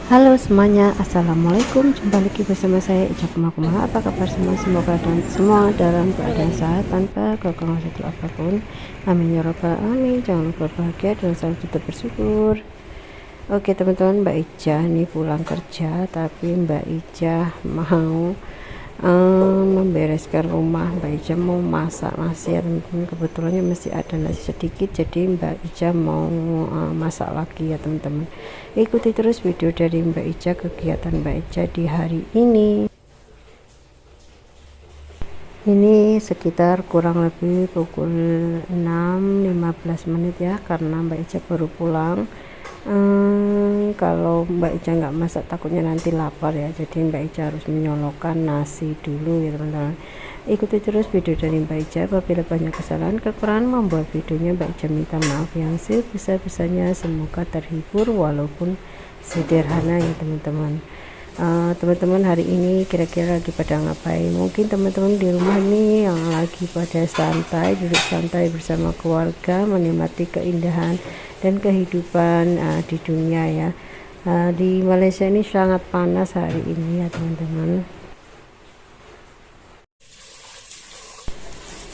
Halo semuanya, assalamualaikum. Jumpa lagi bersama saya Ica Kumaha. Apa kabar semua? Semoga semua dalam keadaan sehat tanpa kekurangan satu apapun. Amin ya robbal alamin. Jangan lupa bahagia dan selalu tetap bersyukur. Oke teman-teman, Mbak Ica nih pulang kerja, tapi Mbak Ica mau membereskan rumah. Mbak Ica mau masak nasi ya teman-teman, kebetulannya masih ada nasi sedikit, jadi Mbak Ica mau masak lagi ya teman-teman. Ikuti terus video dari Mbak Ica, kegiatan Mbak Ica di hari ini sekitar kurang lebih pukul 6.15 menit ya, karena Mbak Ica baru pulang. Kalau Mbak Ica nggak masak takutnya nanti lapar ya, jadi Mbak Ica harus menyolokkan nasi dulu ya teman-teman. Ikuti terus video dari Mbak Ica. Apabila banyak kesalahan kekurangan membuat videonya, Mbak Ica minta maaf yang sebesar-besarnya. Semoga terhibur walaupun sederhana ya teman-teman. Teman-teman hari ini kira-kira lagi pada ngapain? Mungkin teman-teman di rumah nih yang lagi pada santai, duduk santai bersama keluarga, menikmati keindahan dan kehidupan di dunia ya. Di Malaysia ini sangat panas hari ini ya teman-teman.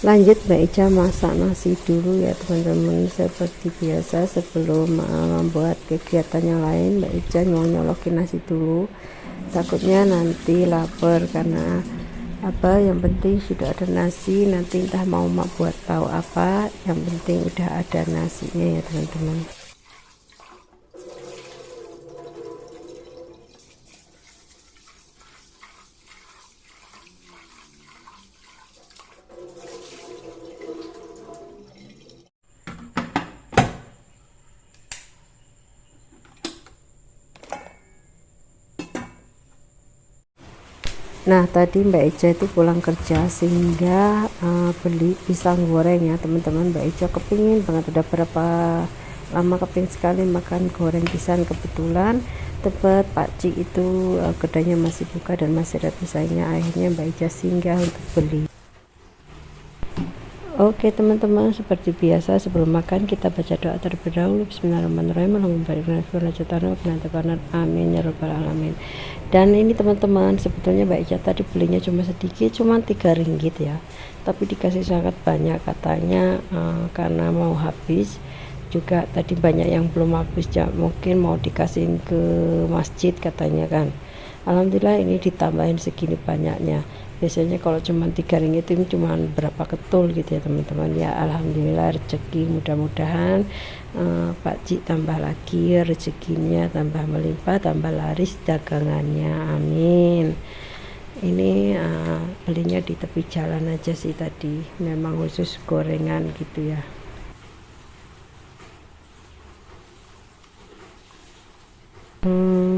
Lanjut Mbak Ica masak nasi dulu ya teman-teman. Seperti biasa sebelum membuat kegiatan yang lain, Mbak Ica nyolokin nasi dulu, takutnya nanti lapar. Karena apa, yang penting sudah ada nasi, nanti entah mau mak buat tahu apa, yang penting udah ada nasinya ya teman-teman. Nah tadi Mbak Ica itu pulang kerja sehingga beli pisang goreng ya teman-teman. Mbak Ica kepingin banget, udah berapa lama kepingin sekali makan goreng pisang. Kebetulan tepat Pak Cik itu kedainya masih buka dan masih ada pisangnya, akhirnya Mbak Ica singgah untuk beli. Oke teman-teman, seperti biasa sebelum makan kita baca doa terlebih dahulu. Bismillahirrahmanirrahim. Amin ya robbal alamin. Dan ini teman-teman, sebetulnya Mbak Ica tadi belinya cuma sedikit, cuma 3 ringgit ya, tapi dikasih sangat banyak katanya, karena mau habis juga. Tadi banyak yang belum habis ya, mungkin mau dikasihin ke masjid katanya kan. Alhamdulillah ini ditambahin segini banyaknya. Biasanya kalau cuma 3 ringgit itu cuma berapa ketul gitu ya teman-teman ya. Alhamdulillah rezeki, mudah-mudahan Pak Cik tambah lagi rezekinya, tambah melimpah, tambah laris dagangannya, amin. Ini belinya di tepi jalan aja sih tadi, memang khusus gorengan gitu ya.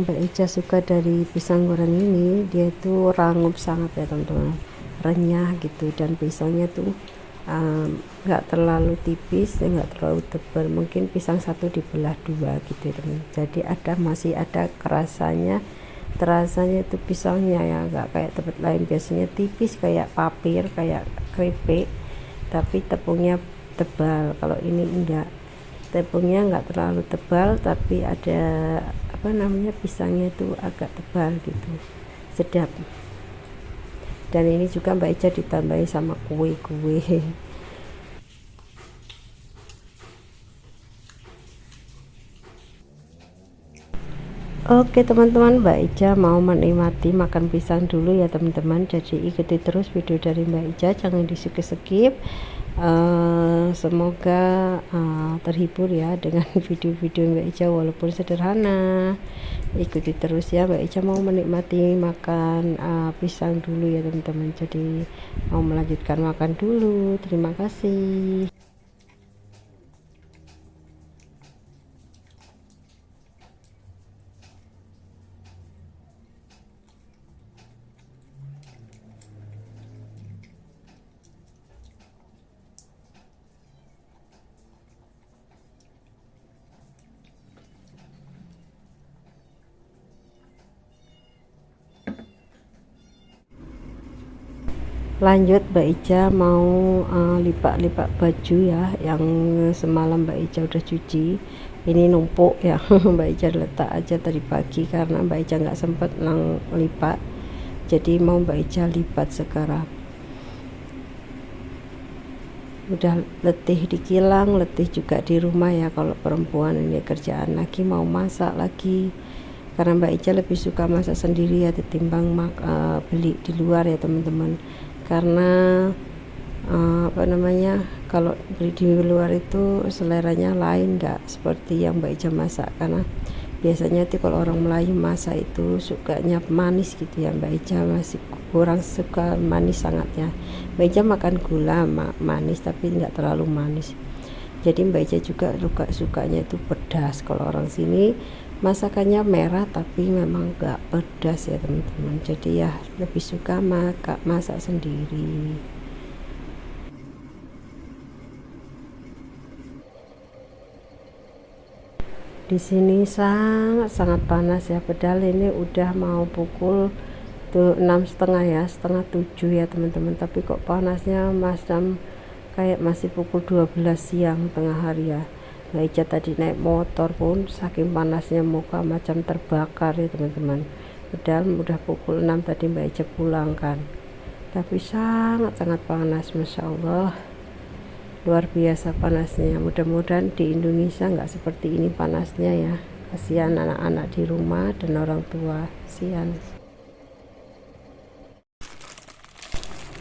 Mbak Ica suka dari pisang goreng ini, dia itu rangup sangat ya teman-teman, renyah gitu, dan pisangnya tuh nggak terlalu tipis dan nggak terlalu tebal. Mungkin pisang satu dibelah 2 gitu teman, jadi masih ada terasanya itu pisangnya ya, nggak kayak tempat lain biasanya tipis kayak papir, kayak keripik, tapi tepungnya tebal. Kalau ini enggak, tepungnya nggak terlalu tebal, tapi ada apa namanya, pisangnya itu agak tebal gitu, sedap. Dan ini juga Mbak Ica ditambahi sama kue-kue. Oke teman-teman, Mbak Ica mau menikmati makan pisang dulu ya teman-teman, jadi ikuti terus video dari Mbak Ica, jangan di skip. Semoga terhibur ya dengan video-video Mbak Ica walaupun sederhana. Ikuti terus ya, Mbak Ica mau menikmati makan pisang dulu ya teman-teman, jadi mau melanjutkan makan dulu. Terima kasih. Lanjut Mbak Ica mau lipat-lipat baju ya, yang semalam Mbak Ica udah cuci. ini numpuk ya. Mbak Ica letak aja tadi pagi karena Mbak Ica nggak sempet lipat, jadi mau Mbak Ica lipat sekarang. Udah letih di kilang, letih juga di rumah ya. Kalau perempuan ini kerjaan lagi, mau masak lagi, karena Mbak Ica lebih suka masak sendiri ya ketimbang beli di luar ya teman-teman. Karena apa namanya, kalau beli di luar itu seleranya lain, nggak seperti yang Mbak Ica masak. Karena biasanya itu kalau orang Melayu masak itu sukanya manis gitu ya, Mbak Ica masih kurang suka manis sangat ya. Mbak Ica makan gula manis tapi nggak terlalu manis, jadi Mbak Ica juga sukanya itu pedas. Kalau orang sini masakannya merah tapi memang nggak pedas ya teman-teman, jadi ya lebih suka masak sendiri. Di sini sangat panas ya, padahal ini udah mau pukul tuh 6:30 ya, setengah 7 ya teman-teman, tapi kok panasnya macam kayak masih pukul 12 siang tengah hari ya. Mbak Ica tadi naik motor pun saking panasnya muka macam terbakar ya teman-teman, padahal udah pukul 6 tadi Mbak Ica pulang kan, tapi sangat panas, Masya Allah, luar biasa panasnya. Mudah-mudahan di Indonesia nggak seperti ini panasnya ya, kasihan anak-anak di rumah dan orang tua, kasihan.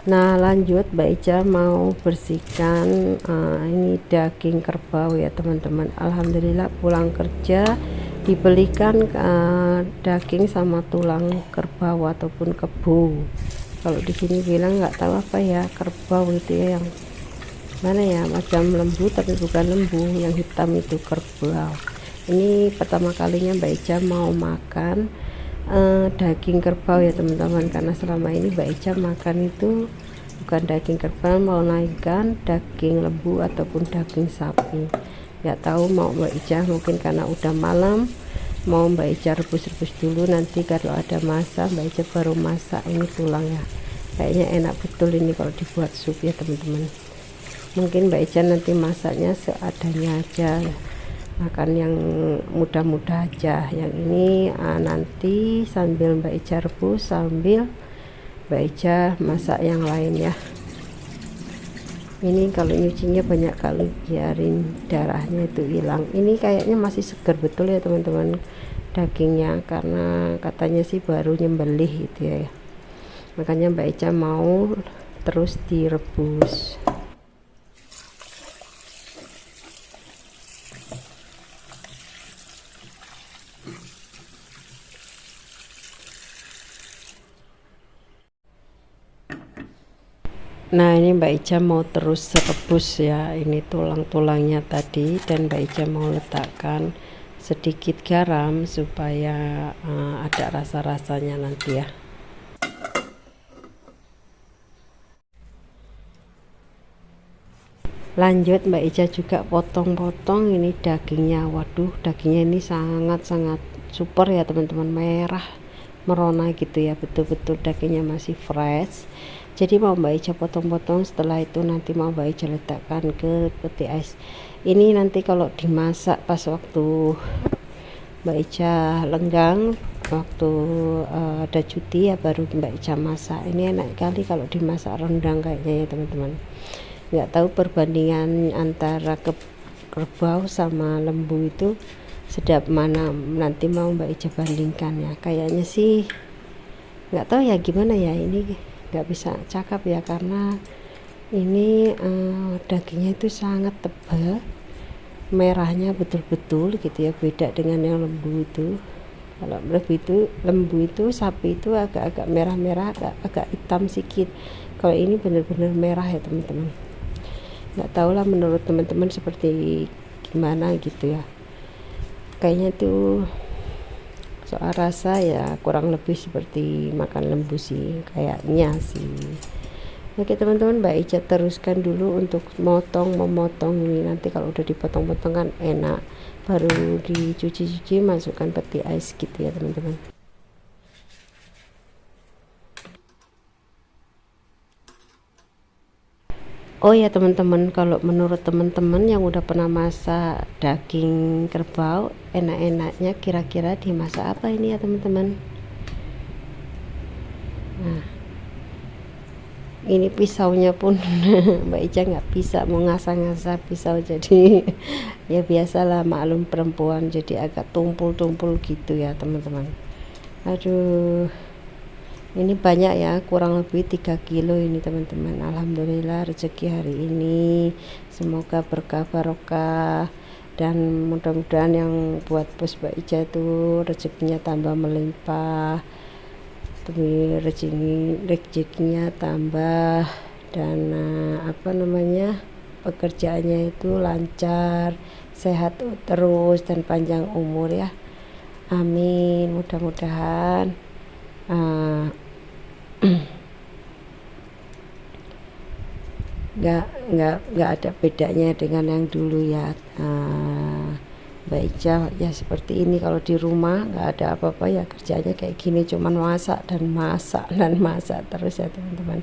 Nah lanjut, Mbak Ica mau bersihkan ini daging kerbau ya teman-teman. Alhamdulillah pulang kerja dibelikan daging sama tulang kerbau ataupun kebo. Kalau di sini bilang nggak tahu apa ya, kerbau itu ya, yang mana ya, macam lembu tapi bukan lembu, yang hitam itu kerbau. Ini pertama kalinya Mbak Ica mau makan daging kerbau ya teman-teman, karena selama ini Mbak Ica makan itu bukan daging kerbau, mau naikkan daging lembu ataupun daging sapi. Nggak tahu mau Mbak Ica, mungkin karena udah malam mau Mbak Ica rebus-rebus dulu, nanti kalau ada masak Mbak Ica baru masak ini tulangnya. Kayaknya enak betul ini kalau dibuat sup ya teman-teman. Mungkin Mbak Ica nanti masaknya seadanya aja, makan yang mudah-mudah aja. Yang ini nanti sambil Mbak Ica rebus, sambil Mbak Ica masak yang lain ya. Ini kalau nyucinya banyak kali, biarin darahnya itu hilang. Ini kayaknya masih segar betul ya teman-teman dagingnya, karena katanya sih baru nyembelih gitu ya, makanya Mbak Ica mau terus direbus. Nah ini Mbak Ica mau terus rebus ya, ini tulang-tulangnya tadi, dan Mbak Ica mau letakkan sedikit garam supaya ada rasa-rasanya nanti ya. Lanjut Mbak Ica juga potong-potong ini dagingnya. Waduh, dagingnya ini sangat-sangat super ya teman-teman, merah merona gitu ya, betul-betul dagingnya masih fresh. Jadi mau Mbak Ica potong-potong, setelah itu nanti mau Mbak Ica letakkan ke peti es. Ini nanti kalau dimasak pas waktu Mbak Ica lenggang, waktu ada cuti ya, baru Mbak Ica masak. Ini enak kali kalau dimasak rendang kayaknya ya teman-teman. Nggak tahu perbandingan antara kerbau sama lembu itu sedap mana, nanti mau Mbak Ica bandingkan ya. Kayaknya sih nggak tahu ya gimana ya, ini nggak bisa cakap ya, karena ini dagingnya itu sangat tebal, merahnya betul-betul gitu ya, beda dengan yang lembu itu. Kalau lembu itu sapi itu agak-agak merah-merah, agak hitam sedikit. Kalau ini benar-benar merah ya teman-teman. Nggak tahu lah menurut teman-teman seperti gimana gitu ya, kayaknya tuh soal rasa ya kurang lebih seperti makan lembu sih kayaknya sih. Oke teman-teman, Mbak Ica teruskan dulu untuk memotong ini. Nanti kalau udah dipotong-potong kan enak, baru dicuci-cuci masukkan peti es gitu ya teman-teman. Oh ya teman-teman, kalau menurut teman-teman yang udah pernah masak daging kerbau, enak-enaknya kira-kira dimasak apa ini ya teman-teman? Nah, ini pisaunya pun Mbak Ica nggak bisa mau ngasah-ngasah pisau, jadi ya biasalah, maklum perempuan, jadi agak tumpul-tumpul gitu ya teman-teman. Aduh, ini banyak ya, kurang lebih 3 kilo ini teman-teman. Alhamdulillah rezeki hari ini, semoga berkah barokah, dan mudah-mudahan yang buat bos Mbak Ica itu rezekinya tambah melimpah, rezekinya tambah, dan apa namanya, pekerjaannya itu lancar, sehat terus, dan panjang umur ya, amin. Mudah-mudahan nggak ada bedanya dengan yang dulu ya. Mbak Ica ya seperti ini, kalau di rumah nggak ada apa-apa ya, kerjanya kayak gini, cuman masak dan masak dan masak terus ya teman-teman.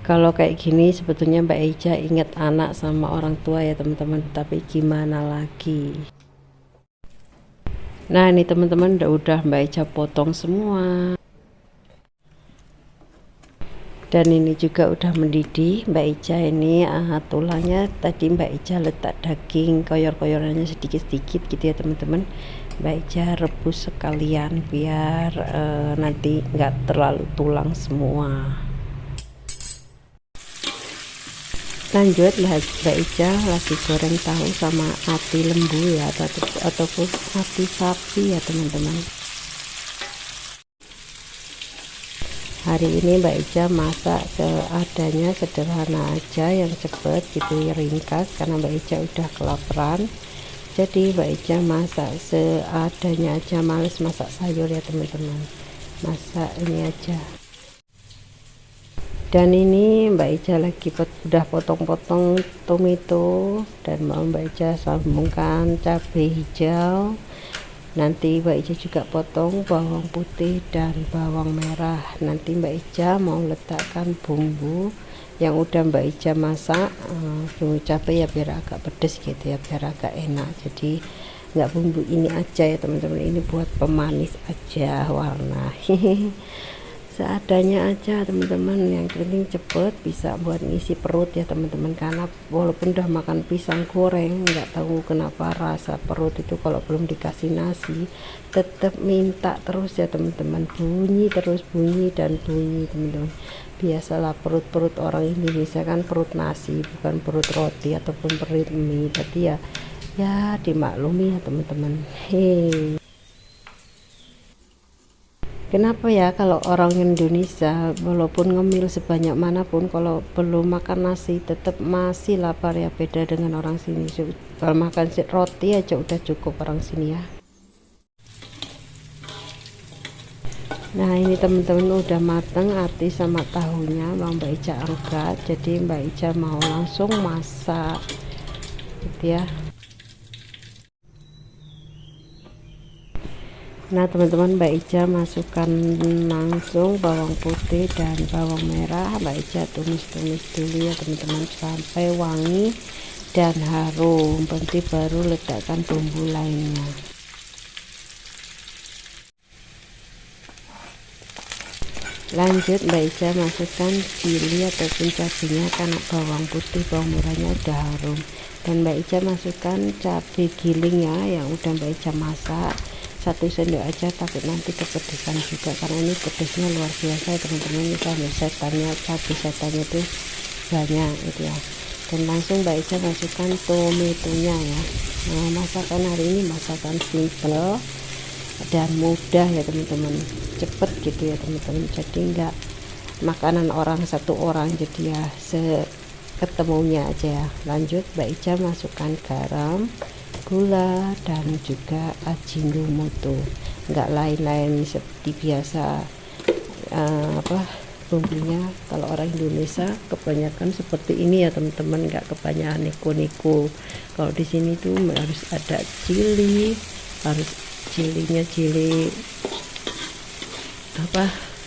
Kalau kayak gini sebetulnya Mbak Ica ingat anak sama orang tua ya teman-teman, tapi gimana lagi. Nah ini teman-teman, udah Mbak Ica potong semua, dan ini juga udah mendidih Mbak Ica. Ini tulangnya tadi Mbak Ica letak daging koyor-koyorannya sedikit-sedikit gitu ya teman-teman. Mbak Ica rebus sekalian biar nanti nggak terlalu tulang semua. Lanjut Mbak Ica lagi goreng tahu sama ati lembu ya, ataupun ati sapi ya teman-teman. Hari ini Mbak Ica masak seadanya, sederhana aja, yang cepet gitu, ringkas, karena Mbak Ica udah kelaparan. Jadi Mbak Ica masak seadanya aja, males masak sayur ya teman-teman, masak ini aja. Dan ini Mbak Ica lagi udah potong-potong tomato, dan mau Mbak Ica sambungkan cabai hijau. Nanti Mbak Ica juga potong bawang putih dan bawang merah. Nanti Mbak Ica mau letakkan bumbu yang udah Mbak Ica masak, bumbu cabai ya biar agak pedes gitu ya, biar agak enak. Jadi nggak bumbu ini aja ya teman-teman, ini buat pemanis aja, warna seadanya aja teman-teman, yang penting cepet bisa buat ngisi perut ya teman-teman. Karena walaupun udah makan pisang goreng, nggak tahu kenapa rasa perut itu kalau belum dikasih nasi tetap minta terus ya teman-teman, bunyi terus, bunyi dan bunyi teman-teman. Biasalah perut-perut orang Indonesia kan perut nasi, bukan perut roti ataupun perut mie, tapi ya dimaklumi ya teman-teman. Hei, kenapa ya kalau orang Indonesia walaupun ngemil sebanyak manapun, kalau belum makan nasi tetap masih lapar ya, beda dengan orang sini. Kalau makan roti aja udah cukup orang sini ya. Nah ini teman-teman udah mateng ati sama tahunya, mau Mbak Ica angkat. Jadi Mbak Ica mau langsung masak gitu ya. Nah teman-teman, Mbak Ica masukkan langsung bawang putih dan bawang merah. Mbak Ica tumis-tumis dulu ya teman-teman sampai wangi dan harum, nanti baru letakkan bumbu lainnya. Lanjut Mbak Ica masukkan chili ataupun cabenya, karena bawang putih bawang merahnya udah harum. Dan Mbak Ica masukkan cabai giling ya, yang udah Mbak Ica masak, 1 sendok aja, takut nanti kepedesan juga, karena ini pedesnya luar biasa teman-teman. Ini cabai setannya itu banyak gitu ya. Dan langsung Mbak Ica masukkan tomatonya ya. Nah, masakan hari ini masakan simple dan mudah ya teman-teman, cepet gitu ya teman-teman. Jadi enggak makanan orang satu orang, jadi ya ketemunya aja ya. Lanjut Mbak Ica masukkan garam, gula, dan juga ajinomoto, enggak lain-lain seperti biasa. Bumbunya kalau orang Indonesia kebanyakan seperti ini ya teman-teman, enggak kebanyakan niko-niko. Kalau di sini tuh harus ada cili, harus cilinya cili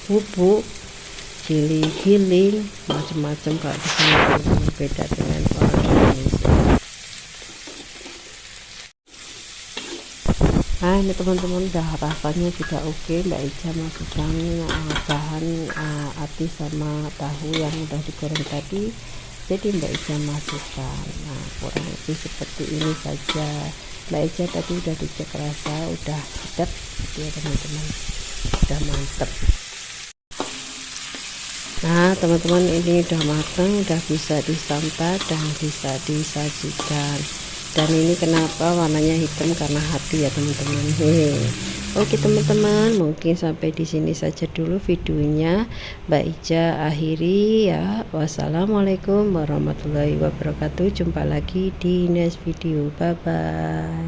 bubuk, cili giling, macam-macam kalau di sini teman-teman, beda dengan orang Indonesia. Nah ini teman-teman udah rasanya sudah oke. Mbak Ica masukkan bahan ati sama tahu yang udah digoreng tadi, jadi Mbak Ica masukkan. Nah kurang lebih seperti ini saja. Mbak Ica tadi udah dicek rasa, udah sedap ya teman-teman, udah mantep. Nah teman-teman ini udah matang, udah bisa disantap dan bisa disajikan. Dan ini kenapa warnanya hitam, karena hati ya teman-teman. Oke teman-teman, mungkin sampai di sini saja dulu videonya Mbak Ica akhiri ya. Wassalamualaikum warahmatullahi wabarakatuh. Jumpa lagi di next video. Bye bye.